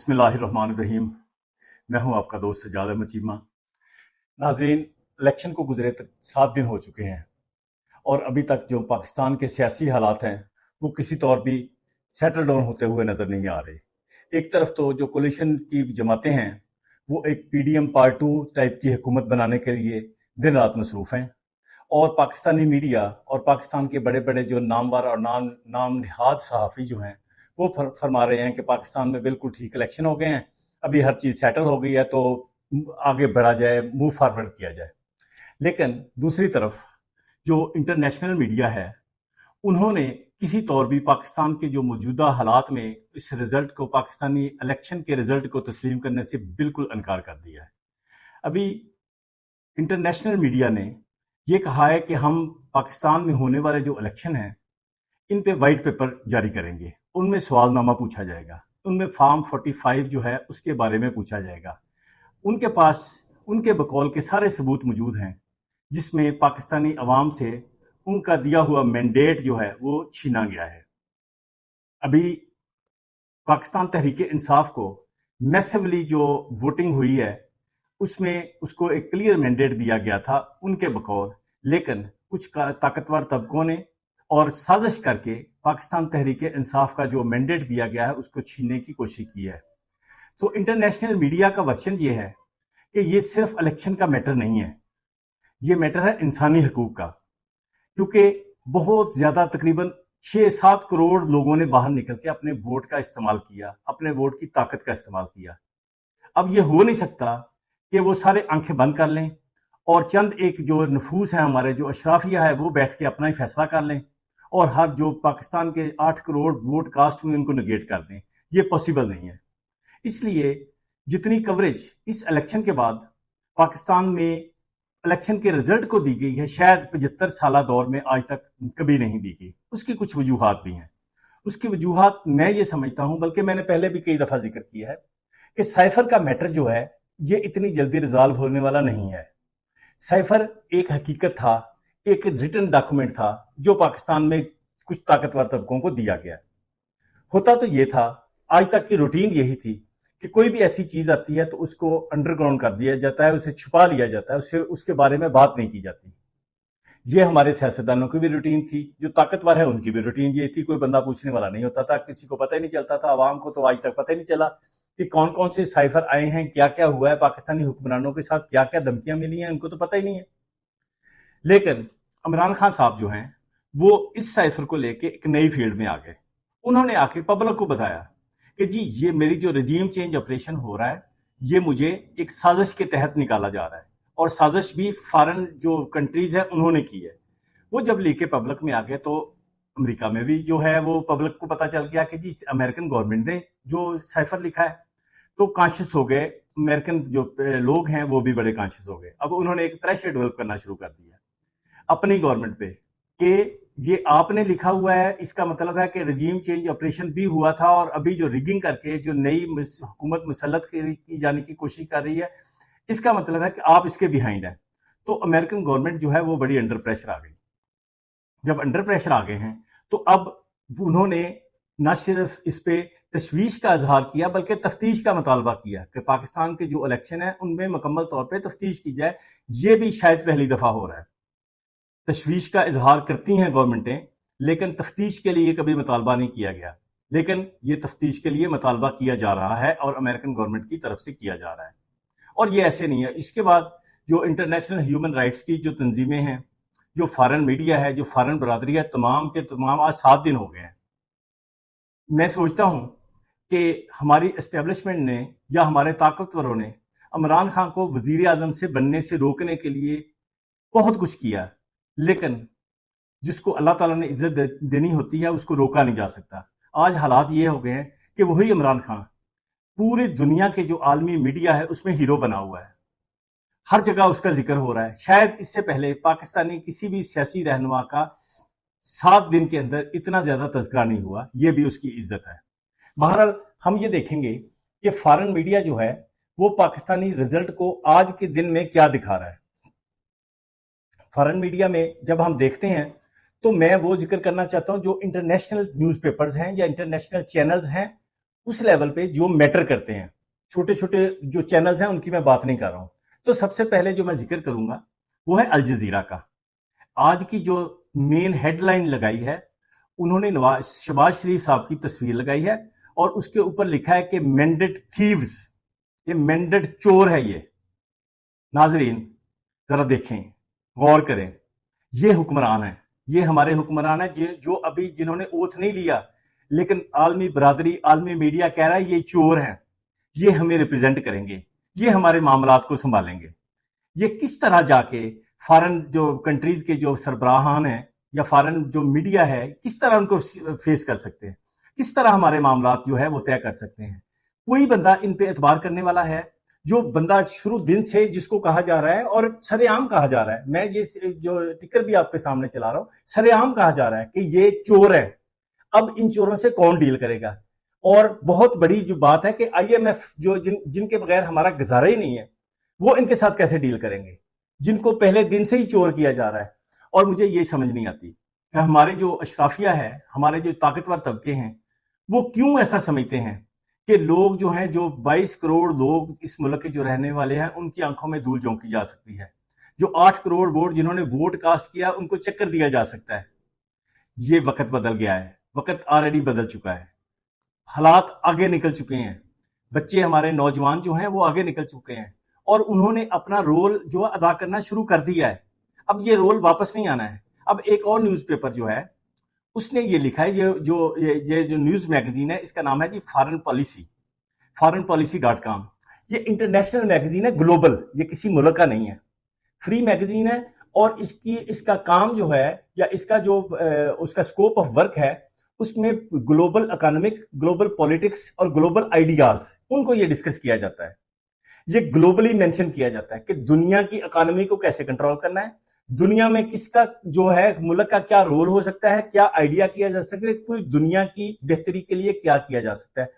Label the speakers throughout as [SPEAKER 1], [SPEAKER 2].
[SPEAKER 1] बिस्मिल्लाहिर्रहमानिर्रहीम। मैं हूं आपका दोस्त सज्जाद अहमद चीमा। नाज़रीन, इलेक्शन को गुजरे 7 दिन हो चुके हैं और अभी तक जो पाकिस्तान के सियासी हालात हैं वो किसी तौर भी सेटल डाउन होते हुए नज़र नहीं आ रहे। एक तरफ तो जो कोलिशन की जमातें हैं वो एक पीडीएम पार्ट 2 टाइप की हुकूमत बनाने के लिए दिन रात मसरूफ़ हैं, और पाकिस्तानी मीडिया और पाकिस्तान के बड़े बड़े जो नामवर और नाम निहाद सहाफ़ी जो हैं वो फरमा रहे हैं कि पाकिस्तान में बिल्कुल ठीक इलेक्शन हो गए हैं, अभी हर चीज़ सेटल हो गई है तो आगे बढ़ा जाए, मूव फॉरवर्ड किया जाए। लेकिन दूसरी तरफ जो इंटरनेशनल मीडिया है उन्होंने किसी तौर भी पाकिस्तान के जो मौजूदा हालात में इस रिजल्ट को, पाकिस्तानी इलेक्शन के रिजल्ट को तस्लीम करने से बिल्कुल इनकार कर दिया है। अभी इंटरनेशनल मीडिया ने ये कहा है कि हम पाकिस्तान में होने वाले जो इलेक्शन हैं इन पे वाइट पेपर जारी करेंगे, उनमें सवालनामा पूछा जाएगा, उनमें फॉर्म 45 जो है उसके बारे में पूछा जाएगा। उनके पास उनके बकौल के सारे सबूत मौजूद हैं जिसमें पाकिस्तानी अवाम से उनका दिया हुआ मैंडेट जो है वो छीना गया है। अभी पाकिस्तान तहरीक इंसाफ को मैसिवली जो वोटिंग हुई है उसमें उसको एक क्लियर मैंडेट दिया गया था उनके बकौल, लेकिन कुछ ताकतवर तबकों ने और साजिश करके पाकिस्तान तहरीक इंसाफ का जो मैंडेट दिया गया है उसको छीनने की कोशिश की है। तो इंटरनेशनल मीडिया का वर्जन ये है कि ये सिर्फ इलेक्शन का मैटर नहीं है, ये मैटर है इंसानी हकूक का, क्योंकि बहुत ज्यादा तकरीबन 6-7 करोड़ लोगों ने बाहर निकल के अपने वोट का इस्तेमाल किया, अपने वोट की ताकत का इस्तेमाल किया। अब ये हो नहीं सकता कि वो सारे आंखें बंद कर लें और चंद एक जो नफूस है हमारे, जो अशराफिया है, वो बैठ के अपना ही फैसला कर लें और हर जो पाकिस्तान के 8 करोड़ वोट कास्ट हुए उनको निगेट कर दें। ये पॉसिबल नहीं है। इसलिए जितनी कवरेज इस इलेक्शन के बाद पाकिस्तान में इलेक्शन के रिजल्ट को दी गई है, शायद 75 साल दौर में आज तक कभी नहीं दी गई। उसकी कुछ वजूहात भी हैं। उसकी वजूहात मैं ये समझता हूं, बल्कि मैंने पहले भी कई दफा जिक्र किया है कि साइफर का मैटर जो है ये इतनी जल्दी रिजॉल्व होने वाला नहीं है। साइफर एक हकीकत था, एक रिटन डॉक्यूमेंट था जो पाकिस्तान में कुछ ताकतवर तबकों को दिया गया। होता तो ये था, आज तक की रूटीन यही थी कि कोई भी ऐसी चीज आती है तो उसको अंडरग्राउंड कर दिया जाता है, उसे छुपा लिया जाता है, उसके बारे में बात नहीं की जाती। ये हमारे सियासतदानों की भी रूटीन थी, जो ताकतवर है उनकी भी रूटीन ये थी। कोई बंदा पूछने वाला नहीं होता था, किसी को पता ही नहीं चलता था। आवाम को तो आज तक पता ही नहीं चला कि कौन कौन से साइफर आए हैं, क्या क्या हुआ है, पाकिस्तानी हुक्मरानों के साथ क्या क्या धमकियां मिली हैं, उनको तो पता ही नहीं है। लेकिन इमरान खान साहब जो हैं वो इस साइफर को लेके एक नई फील्ड में आ गए। उन्होंने आके पब्लिक को बताया कि जी ये मेरी जो रजीम चेंज ऑपरेशन हो रहा है ये मुझे एक साजिश के तहत निकाला जा रहा है, और साजिश भी फॉरेन जो कंट्रीज है उन्होंने की है। वो जब लेके पब्लिक में आ गए तो अमेरिका में भी जो है वो पब्लिक को पता चल गया कि जी अमेरिकन गवर्नमेंट ने जो साइफर लिखा है, तो कॉन्शियस हो गए अमेरिकन जो लोग हैं, वो भी बड़े कॉन्शियस हो गए। अब उन्होंने एक प्रेशर डेवलप करना शुरू कर दिया अपनी गवर्नमेंट पे कि ये आपने लिखा हुआ है, इसका मतलब है कि रजीम चेंज ऑपरेशन भी हुआ था, और अभी जो रिगिंग करके जो नई हुकूमत मुसल्लत की जाने की कोशिश कर रही है, इसका मतलब है कि आप इसके बिहाइंड है। तो अमेरिकन गवर्नमेंट जो है वो बड़ी अंडर प्रेशर आ गई। जब अंडर प्रेशर आ गए हैं तो अब उन्होंने न सिर्फ इस पे तशवीश का इजहार किया बल्कि तफ्तीश का मुतालबा किया कि पाकिस्तान के जो इलेक्शन है उनमें मुकम्मल तौर पे तफ्तीश की जाए। ये भी शायद पहली दफा हो रहा है। तशवीश का इजहार करती हैं गवर्नमेंटें, लेकिन तफ्तीश के लिए कभी मुतालबा नहीं किया गया। लेकिन ये तफ्तीश के लिए मुतालबा किया जा रहा है और अमेरिकन गवर्नमेंट की तरफ से किया जा रहा है। और ये ऐसे नहीं है। इसके बाद जो इंटरनेशनल ह्यूमन राइट्स की जो तंजीमें हैं, जो फॉरेन मीडिया है, जो फॉरेन बरादरी है, तमाम के तमाम आज 7 दिन हो गए हैं। मैं सोचता हूं कि हमारी एस्टेब्लिशमेंट ने या हमारे ताकतवरों ने इमरान खान को वजीर आजम से बनने से रोकने के लिए बहुत कुछ किया, लेकिन जिसको अल्लाह ताला ने इज्जत देनी होती है उसको रोका नहीं जा सकता। आज हालात ये हो गए हैं कि वही इमरान खान पूरी दुनिया के जो आलमी मीडिया है उसमें हीरो बना हुआ है, हर जगह उसका जिक्र हो रहा है। शायद इससे पहले पाकिस्तानी किसी भी सियासी रहनुमा का 7 दिन के अंदर इतना ज्यादा तज़किरा नहीं हुआ। ये भी उसकी इज्जत है। बहरहाल हम ये देखेंगे कि फॉरेन मीडिया जो है वो पाकिस्तानी रिजल्ट को आज के दिन में क्या दिखा रहा है। फॉरेन मीडिया में जब हम देखते हैं तो मैं वो जिक्र करना चाहता हूं जो इंटरनेशनल न्यूज़पेपर्स हैं या इंटरनेशनल चैनल्स हैं, उस लेवल पे जो मैटर करते हैं। छोटे छोटे जो चैनल्स हैं उनकी मैं बात नहीं कर रहा हूं। तो सबसे पहले जो मैं जिक्र करूंगा वो है अल जजीरा का। आज की जो मेन हेडलाइन लगाई है, उन्होंने नवाज शहबाज शरीफ साहब की तस्वीर लगाई है और उसके ऊपर लिखा है कि मैंडेट थीव्स, ये मैंडेट चोर है ये। नाजरीन जरा देखें, गौर करें, ये हुक्मरान है, ये हमारे हुक्मरान है जो अभी जिन्होंने ओथ नहीं लिया, लेकिन आलमी बरादरी, आलमी मीडिया कह रहा है ये चोर हैं, ये हमें रिप्रेजेंट करेंगे, ये हमारे मामलात को संभालेंगे। ये किस तरह जाके फॉरेन जो कंट्रीज के जो सरबराहान हैं या फॉरेन जो मीडिया है, किस तरह उनको फेस कर सकते हैं, किस तरह हमारे मामलात जो है वो तय कर सकते हैं। कोई बंदा इन पे एतबार करने वाला है? जो बंदा शुरू दिन से जिसको कहा जा रहा है और सरेआम कहा जा रहा है, मैं ये जो टिकर भी आपके सामने चला रहा हूं, सरेआम कहा जा रहा है कि ये चोर है। अब इन चोरों से कौन डील करेगा? और बहुत बड़ी जो बात है कि आईएमएफ जो जिनके बगैर हमारा गुजारा ही नहीं है, वो इनके साथ कैसे डील करेंगे, जिनको पहले दिन से ही चोर किया जा रहा है। और मुझे ये समझ नहीं आती कि हमारे जो अशराफिया है, हमारे जो ताकतवर तबके हैं, वो क्यों ऐसा समझते हैं कि लोग जो हैं, जो 22 करोड़ लोग इस मुल्क के जो रहने वाले हैं, उनकी आंखों में धूल झोंकी जा सकती है। जो 8 करोड़ वोट जिन्होंने वोट कास्ट किया, उनको चक्कर दिया जा सकता है। ये वक्त बदल गया है, वक्त ऑलरेडी बदल चुका है, हालात आगे निकल चुके हैं। बच्चे हमारे नौजवान जो हैं वो आगे निकल चुके हैं और उन्होंने अपना रोल जो अदा करना शुरू कर दिया है। अब ये रोल वापस नहीं आना है। अब एक और न्यूज़पेपर जो है उसने ये लिखा है, ये जो न्यूज़ मैगजीन है, इसका नाम है जी फॉरेन पॉलिसी, foreignpolicy.com। ये इंटरनेशनल मैगजीन है, ग्लोबल, ये किसी मुल्क का नहीं है, फ्री मैगजीन है। और इसका काम जो है या इसका जो उसका स्कोप ऑफ वर्क है, उसमें ग्लोबल इकोनॉमिक, ग्लोबल पॉलिटिक्स और ग्लोबल आइडियाज, उनको ये डिस्कस किया जाता है। ये ग्लोबली मेंशन किया जाता है कि दुनिया की इकोनॉमी को कैसे कंट्रोल करना है, दुनिया में किसका जो है मुल्क का क्या रोल हो सकता है, क्या आइडिया किया जा सकता है, पूरी दुनिया की बेहतरी के लिए क्या किया जा सकता है।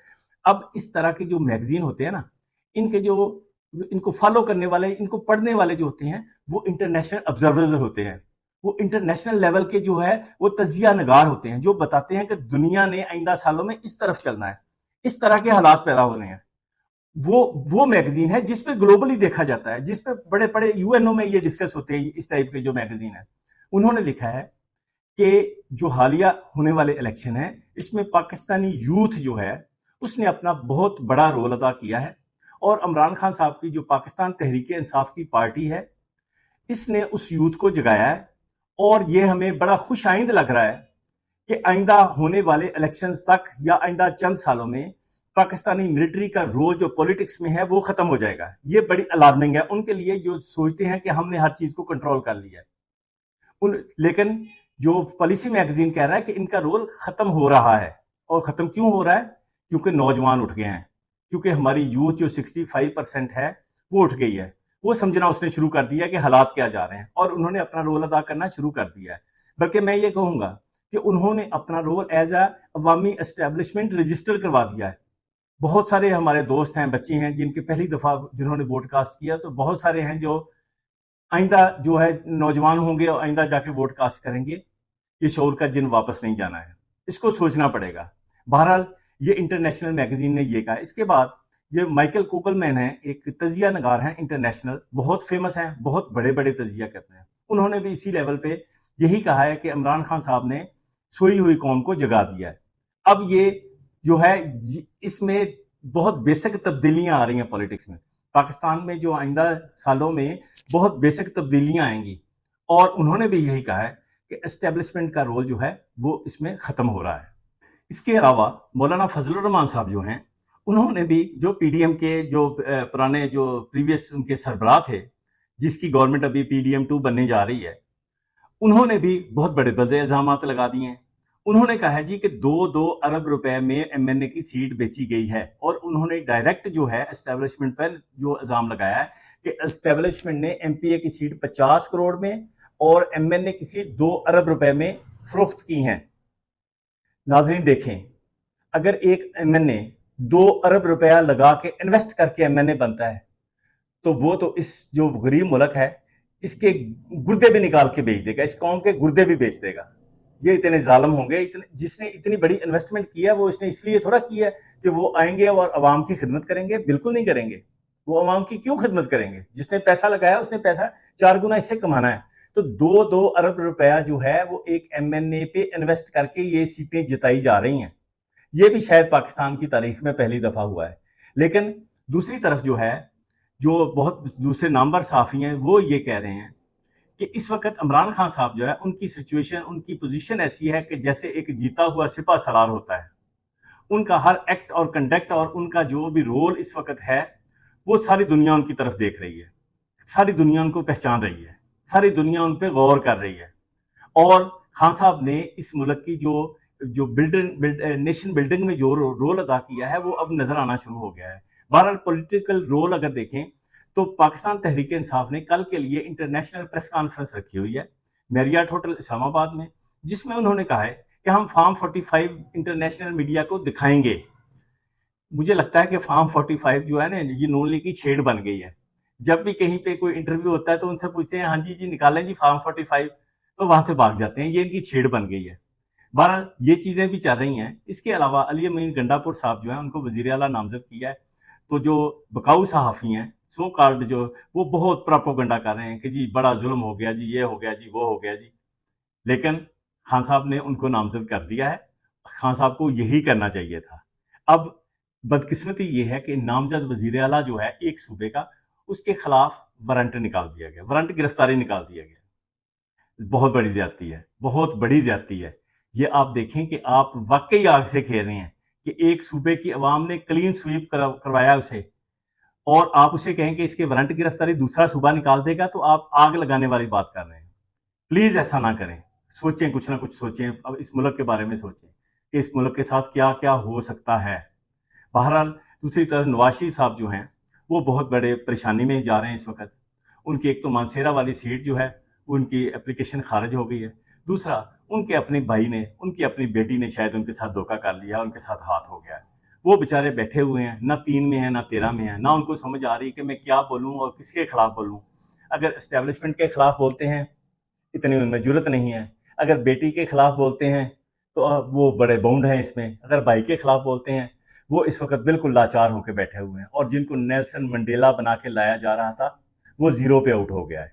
[SPEAKER 1] अब इस तरह के जो मैगजीन होते हैं ना, इनको फॉलो करने वाले, इनको पढ़ने वाले जो होते हैं, वो इंटरनेशनल ऑब्जर्वर्स होते हैं। वो इंटरनेशनल लेवल के जो है वो तजिया नगार होते हैं, जो बताते हैं कि दुनिया ने आइंदा सालों में इस तरफ चलना है, इस तरह के हालात पैदा हो रहे हैं। वो मैगजीन है जिसपे ग्लोबली देखा जाता है, जिसपे बड़े बड़े यूएनओ में ये डिस्कस होते हैं। इस टाइप के जो मैगजीन है, उन्होंने लिखा है कि जो हालिया होने वाले इलेक्शन है, इसमें पाकिस्तानी यूथ जो है उसने अपना बहुत बड़ा रोल अदा किया है। और इमरान खान साहब की जो पाकिस्तान तहरीक इंसाफ की पार्टी है, इसने उस यूथ को जगाया है। और ये हमें बड़ा खुश आइंद लग रहा है कि आइंदा होने वाले इलेक्शंस तक या आइंदा चंद सालों में पाकिस्तानी मिलिट्री का रोल जो पॉलिटिक्स में है वो खत्म हो जाएगा। ये बड़ी अलार्मिंग है उनके लिए, जो सोचते हैं कि हमने हर चीज को कंट्रोल कर लिया है। लेकिन जो पॉलिसी मैगजीन कह रहा है कि इनका रोल खत्म हो रहा है। और खत्म क्यों हो रहा है? क्योंकि नौजवान उठ गए हैं, क्योंकि हमारी यूथ जो 65% है वो उठ गई है। वो समझना उसने शुरू कर दिया कि हालात क्या जा रहे हैं, और उन्होंने अपना रोल अदा करना शुरू कर दिया है। बल्कि मैं ये कहूंगा कि उन्होंने अपना रोल एज अ अवामी एस्टेब्लिशमेंट रजिस्टर करवा दिया है। बहुत सारे हमारे दोस्त हैं, बच्चे हैं जिनके पहली दफा जिन्होंने वोट कास्ट किया, तो बहुत सारे हैं जो आइंदा जो है नौजवान होंगे और आइंदा जाके वोट कास्ट करेंगे। ये शौर का जिन वापस नहीं जाना है, इसको सोचना पड़ेगा। बहरहाल ये इंटरनेशनल मैगजीन ने ये कहा। इसके बाद ये माइकल कोगलमैन है, एक तजिया नगार हैं इंटरनेशनल, बहुत फेमस हैं, बहुत बड़े बड़े तजिया करते हैं। उन्होंने भी इसी लेवल पे यही कहा है कि इमरान खान साहब ने सोई हुई कौम को जगा दिया है। अब ये जो है इसमें बहुत बेसिक तब्दीलियां आ रही हैं पॉलिटिक्स में। पाकिस्तान में जो आइंदा सालों में बहुत बेसिक तब्दीलियां आएंगी, और उन्होंने भी यही कहा है कि एस्टेब्लिशमेंट का रोल जो है वो इसमें खत्म हो रहा है। इसके अलावा मौलाना फजलुर रहमान साहब जो हैं, उन्होंने भी जो पीडीएम के जो पुराने जो प्रीवियस उनके सरबराह थे, जिसकी गवर्नमेंट अभी पीडीएम 2 बनने जा रही है, उन्होंने भी बहुत बड़े बड़े इल्जाम लगा दिए हैं। उन्होंने कहा है जी कि 2-2 अरब रुपए में एमएनए की सीट बेची गई है, और उन्होंने डायरेक्ट जो है एस्टेब्लिशमेंट पर जो इल्जाम लगाया है कि एस्टेब्लिशमेंट ने एमपीए की सीट 50 करोड़ में और एमएनए की सीट 2 अरब रुपए में फरोख्त की हैं। नाजरीन देखें, अगर एक एमएनए 2 अरब रुपया लगा के इन्वेस्ट करके एमएनए बनता है, तो वो तो इस जो गरीब मुल्क है इसके गुर्दे भी निकाल के बेच देगा, इस कौम के गुर्दे भी बेच देगा। یہ اتنے ظالم ہوں گے؟ جس نے اتنی بڑی انویسٹمنٹ کی ہے وہ اس نے اس لیے تھوڑا کی ہے کہ وہ آئیں گے اور عوام کی خدمت کریں گے؟ بالکل نہیں کریں گے. وہ عوام کی کیوں خدمت کریں گے؟ جس نے پیسہ لگایا اس نے پیسہ 4 گنا اس سے کمانا ہے. تو 2 ارب روپیہ جو ہے وہ ایک ایم این اے پہ انویسٹ کر کے یہ سیٹیں جتائی جا رہی ہیں. یہ بھی شاید پاکستان کی تاریخ میں پہلی دفعہ ہوا ہے. لیکن دوسری طرف جو ہے، جو بہت دوسرے نامور صحافی ہیں وہ یہ کہہ رہے ہیں کہ اس وقت عمران خان صاحب جو ہے ان کی سچویشن، ان کی پوزیشن ایسی ہے کہ جیسے ایک جیتا ہوا سپہ سالار ہوتا ہے. ان کا ہر ایکٹ اور کنڈکٹ اور ان کا جو بھی رول اس وقت ہے وہ ساری دنیا ان کی طرف دیکھ رہی ہے، ساری دنیا ان کو پہچان رہی ہے، ساری دنیا ان پہ غور کر رہی ہے. اور خان صاحب نے اس ملک کی جو نیشن بلڈنگ میں جو رول ادا کیا ہے وہ اب نظر آنا شروع ہو گیا ہے. بہرحال پولیٹیکل رول اگر دیکھیں تو پاکستان تحریک انصاف نے کل کے لیے انٹرنیشنل پریس کانفرنس رکھی ہوئی ہے میریاٹ ہوٹل اسلام آباد میں، جس میں انہوں نے کہا ہے کہ ہم فارم 45 انٹرنیشنل میڈیا کو دکھائیں گے. مجھے لگتا ہے کہ فارم 45 جو ہے نا یہ نون لیگ کی چھیڑ بن گئی ہے. جب بھی کہیں پہ کوئی انٹرویو ہوتا ہے تو ان سے پوچھتے ہیں ہاں جی نکالیں جی فارم 45، تو وہاں سے بھاگ جاتے ہیں. یہ ان کی چھیڑ بن گئی ہے. بہرحال یہ چیزیں بھی چل رہی ہیں. اس کے علاوہ علی امین گنڈا پور صاحب جو ہیں ان کو وزیر اعلیٰ نامزد کیا ہے. تو جو بکاؤ صحافی ہیں سو کارڈ جو وہ بہت پراپوگنڈا کر رہے ہیں کہ جی بڑا ظلم ہو گیا جی، یہ ہو گیا جی، وہ ہو گیا جی. لیکن خان صاحب نے ان کو نامزد کر دیا ہے. خان صاحب کو یہی کرنا چاہیے تھا. اب بدقسمتی یہ ہے کہ نامزد وزیر اعلیٰ جو ہے ایک صوبے کا، اس کے خلاف وارنٹ نکال دیا گیا، وارنٹ گرفتاری نکال دیا گیا. بہت بڑی زیادتی ہے، بہت بڑی زیادتی ہے. یہ آپ دیکھیں کہ آپ واقعی آگ سے کھیل رہے ہیں کہ ایک صوبے کی عوام نے کلین سویپ کروایا اسے، اور آپ اسے کہیں کہ اس کے وارنٹ گرفتاری دوسرا صوبہ نکال دے گا، تو آپ آگ لگانے والی بات کر رہے ہیں. پلیز ایسا نہ کریں. سوچیں، کچھ نہ کچھ سوچیں. اب اس ملک کے بارے میں سوچیں کہ اس ملک کے ساتھ کیا کیا ہو سکتا ہے. بہرحال دوسری طرف نواز شریف صاحب جو ہیں وہ بہت بڑے پریشانی میں جا رہے ہیں اس وقت. ان کی ایک تو مانسیرا والی سیٹ جو ہے وہ ان کی اپلیکیشن خارج ہو گئی ہے. دوسرا ان کے اپنے بھائی نے، ان کی اپنی بیٹی نے شاید ان کے ساتھ دھوکہ کر لیا، ان کے ساتھ ہاتھ ہو گیا ہے. وہ بےچارے بیٹھے ہوئے ہیں، نہ 3 میں ہیں نہ 13 میں ہیں، نہ ان کو سمجھ آ رہی کہ میں کیا بولوں اور کس کے خلاف بولوں. اگر اسٹیبلشمنٹ کے خلاف بولتے ہیں اتنی ان میں جرت نہیں ہے. اگر بیٹی کے خلاف بولتے ہیں تو وہ بڑے باؤنڈ ہیں اس میں. اگر بھائی کے خلاف بولتے ہیں وہ اس وقت بالکل لاچار ہو کے بیٹھے ہوئے ہیں. اور جن کو نیلسن منڈیلا بنا کے لایا جا رہا تھا وہ 0 پہ آؤٹ ہو گیا ہے.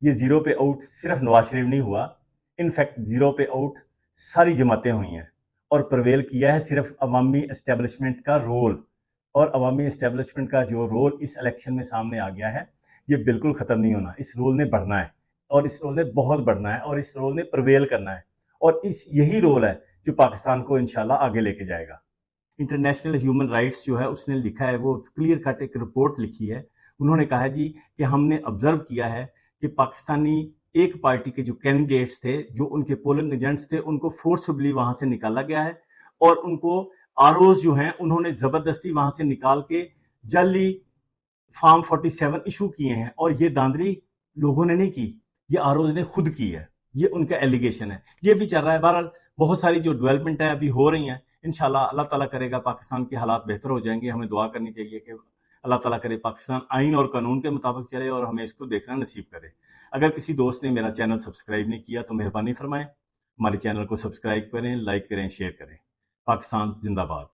[SPEAKER 1] یہ 0 پہ آؤٹ صرف نواز شریف نہیں ہوا، انفیکٹ 0 پہ آؤٹ ساری جماعتیں ہوئی ہیں. اور پرویل کیا ہے صرف عوامی اسٹیبلشمنٹ کا رول. اور عوامی اسٹیبلشمنٹ کا جو رول اس الیکشن میں سامنے آ گیا ہے یہ بالکل ختم نہیں ہونا. اس رول نے بڑھنا ہے، اور اس رول نے بہت بڑھنا ہے، اور اس رول نے پرویل کرنا ہے. اور یہی رول ہے جو پاکستان کو انشاءاللہ آگے لے کے جائے گا. انٹرنیشنل ہیومن رائٹس جو ہے اس نے لکھا ہے، وہ کلیئر کٹ ایک رپورٹ لکھی ہے. انہوں نے کہا ہے جی کہ ہم نے آبزرو کیا ہے کہ پاکستانی ایک پارٹی کے جو کینڈیڈیٹس تھے، جو ان کے پولنگ ایجنٹس تھے، ان کو فورسبلی وہاں سے نکالا گیا ہے. اور ان کو آروز جو ہیں انہوں نے زبردستی وہاں سے نکال کے جعلی فارم 47 ایشو کیے ہیں. اور یہ داندری لوگوں نے نہیں کی، یہ آروز نے خود کی ہے. یہ ان کا ایلیگیشن ہے. یہ بھی چل رہا ہے. بہرحال بہت ساری جو ڈیولپمنٹ ہے ابھی ہو رہی ہیں. انشاءاللہ اللہ تعالیٰ کرے گا پاکستان کے حالات بہتر ہو جائیں گے. ہمیں دعا کرنی چاہیے کہ اللہ تعالیٰ کرے پاکستان آئین اور قانون کے مطابق چلے اور ہمیں اس کو دیکھنا نصیب کرے. اگر کسی دوست نے میرا چینل سبسکرائب نہیں کیا تو مہربانی فرمائیں ہمارے چینل کو سبسکرائب کریں، لائک کریں، شیئر کریں. پاکستان زندہ باد.